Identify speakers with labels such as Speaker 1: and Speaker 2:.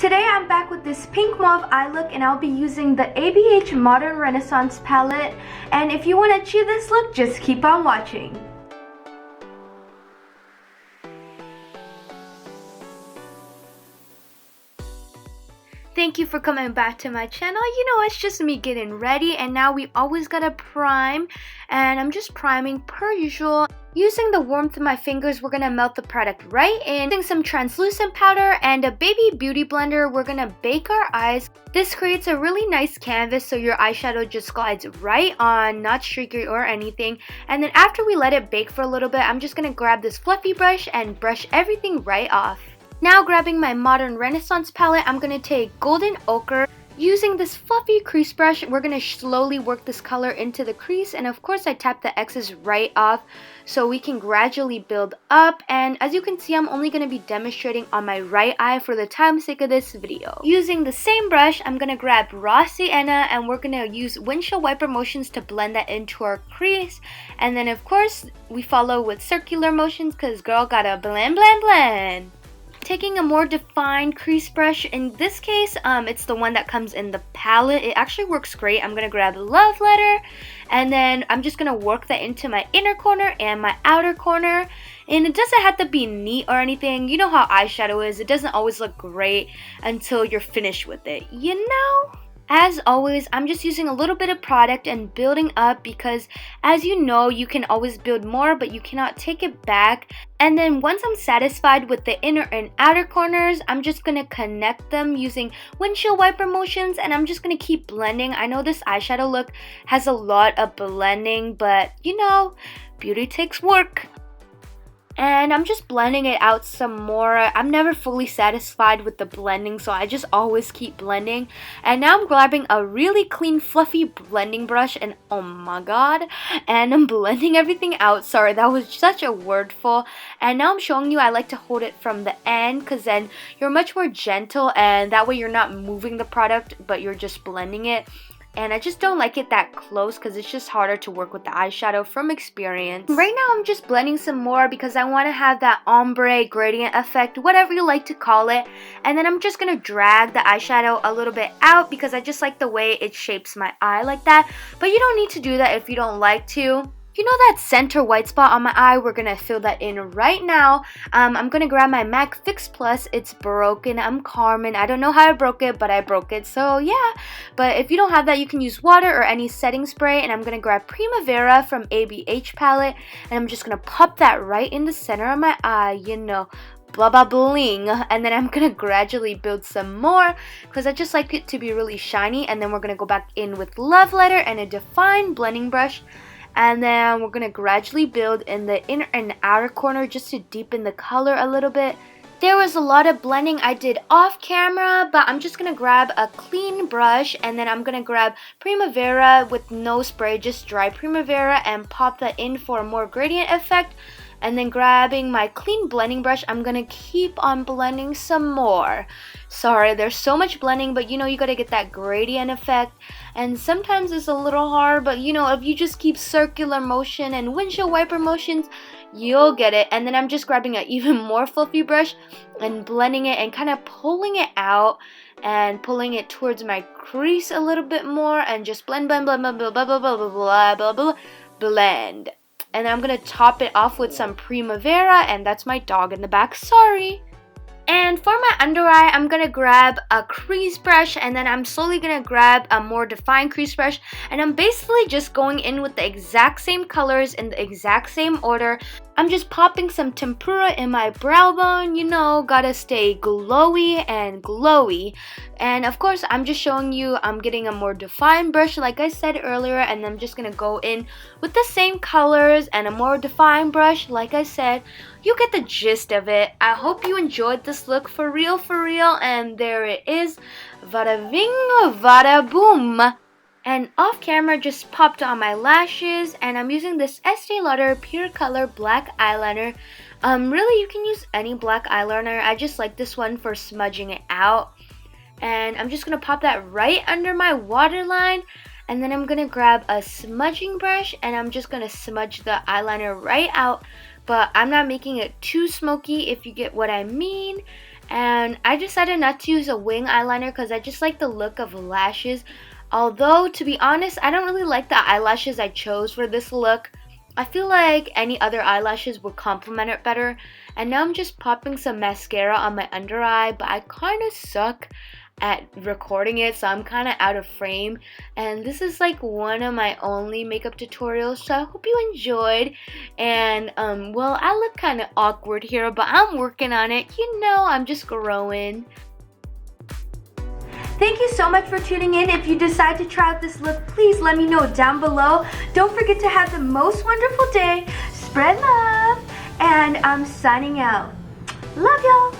Speaker 1: Today I'm back with this pink mauve eye look, and I'll be using the ABH Modern Renaissance palette. And if you want to achieve this look, just keep on watching. Thank you for coming back to my channel. You know, it's just me getting ready, and now we always gotta prime, and I'm just priming per usual. Using the warmth of my fingers, we're gonna melt the product right in. Using some translucent powder and a baby beauty blender, we're gonna bake our eyes. This creates a really nice canvas so your eyeshadow just glides right on, not streaky or anything. And then after we let it bake for a little bit, I'm just gonna grab this fluffy brush and brush everything right off. Now grabbing my Modern Renaissance palette, I'm going to take Golden Ochre. Using this fluffy crease brush, we're going to slowly work this color into the crease, and of course I tap the excess right off so we can gradually build up. And as you can see, I'm only going to be demonstrating on my right eye for the time's sake of this video. Using the same brush, I'm going to grab raw sienna, and we're going to use windshield wiper motions to blend that into our crease. And then of course we follow with circular motions because girl gotta blend, blend, blend. Taking a more defined crease brush, in this case it's the one that comes in the palette. It actually works great. I'm going to grab Love Letter, and then I'm just going to work that into my inner corner and my outer corner. And it doesn't have to be neat or anything. You know how eyeshadow is. It doesn't always look great until you're finished with it, you know? As always, I'm just using a little bit of product and building up because, as you know, you can always build more, but you cannot take it back. And then once I'm satisfied with the inner and outer corners, I'm just going to connect them using windshield wiper motions, and I'm just going to keep blending. I know this eyeshadow look has a lot of blending, but you know, beauty takes work. And I'm just blending it out some more. I'm never fully satisfied with the blending, so I just always keep blending. And now I'm grabbing a really clean fluffy blending brush, and oh my god, and I'm blending everything out. Sorry, that was such a wordful. And now I'm showing you I like to hold it from the end because then you're much more gentle, and that way you're not moving the product but you're just blending it. And I just don't like it that close because it's just harder to work with the eyeshadow from experience. Right now I'm just blending some more because I want to have that ombre gradient effect, whatever you like to call it. And then I'm just going to drag the eyeshadow a little bit out because I just like the way it shapes my eye like that. But you don't need to do that if you don't like to. You know that center white spot on my eye? We're going to fill that in right now. I'm going to grab my MAC Fix Plus. It's broken. I'm Carmen. I don't know how I broke it, but I broke it. So yeah. But if you don't have that, you can use water or any setting spray. And I'm going to grab Primavera from ABH palette. And I'm just going to pop that right in the center of my eye, you know. Blah blah bling. And then I'm gonna gradually build some more because I just like it to be really shiny. And then we're gonna go back in with Love Letter and a defined blending brush. And then we're going to gradually build in the inner and outer corner just to deepen the color a little bit. There was a lot of blending I did off camera, but I'm just going to grab a clean brush, and then I'm going to grab Primavera with no spray, just dry Primavera, and pop that in for a more gradient effect. And then grabbing my clean blending brush, I'm going to keep on blending some more. Sorry, there's so much blending, but you know you got to get that gradient effect. And sometimes it's a little hard, but you know, if you just keep circular motion and windshield wiper motions, you'll get it. And then I'm just grabbing an even more fluffy brush and blending it and kind of pulling it out and pulling it towards my crease a little bit more and just blend, blend, blend, blend, blah, blah, blah, blah, blah, blah, blah, blend. And then I'm going to top it off with some Primavera, and that's my dog in the back, sorry. And for my under eye, I'm going to grab a crease brush, and then I'm slowly going to grab a more defined crease brush. And I'm basically just going in with the exact same colors in the exact same order. I'm just popping some tempera in my brow bone, you know, gotta stay glowy and glowy. And of course, I'm just showing you I'm getting a more defined brush like I said earlier, and I'm just gonna go in with the same colors and a more defined brush like I said. You get the gist of it. I hope you enjoyed this look for real, and there it is. Vada ving, vada boom. And off camera just popped on my lashes, and I'm using this Estee Lauder Pure Color black eyeliner. Really, you can use any black eyeliner. I just like this one for smudging it out. And I'm just going to pop that right under my waterline. And then I'm going to grab a smudging brush, and I'm just going to smudge the eyeliner right out. But I'm not making it too smoky, if you get what I mean. And I decided not to use a wing eyeliner because I just like the look of lashes. Although, to be honest, I don't really like the eyelashes I chose for this look. I feel like any other eyelashes would complement it better. And now I'm just popping some mascara on my under eye, but I kind of suck at recording it, so I'm kind of out of frame. And this is like one of my only makeup tutorials, so I hope you enjoyed. And well, I look kind of awkward here, but I'm working on it. You know, I'm just growing. Thank you so much for tuning in. If you decide to try out this look, please let me know down below. Don't forget to have the most wonderful day. Spread love. And I'm signing out. Love y'all.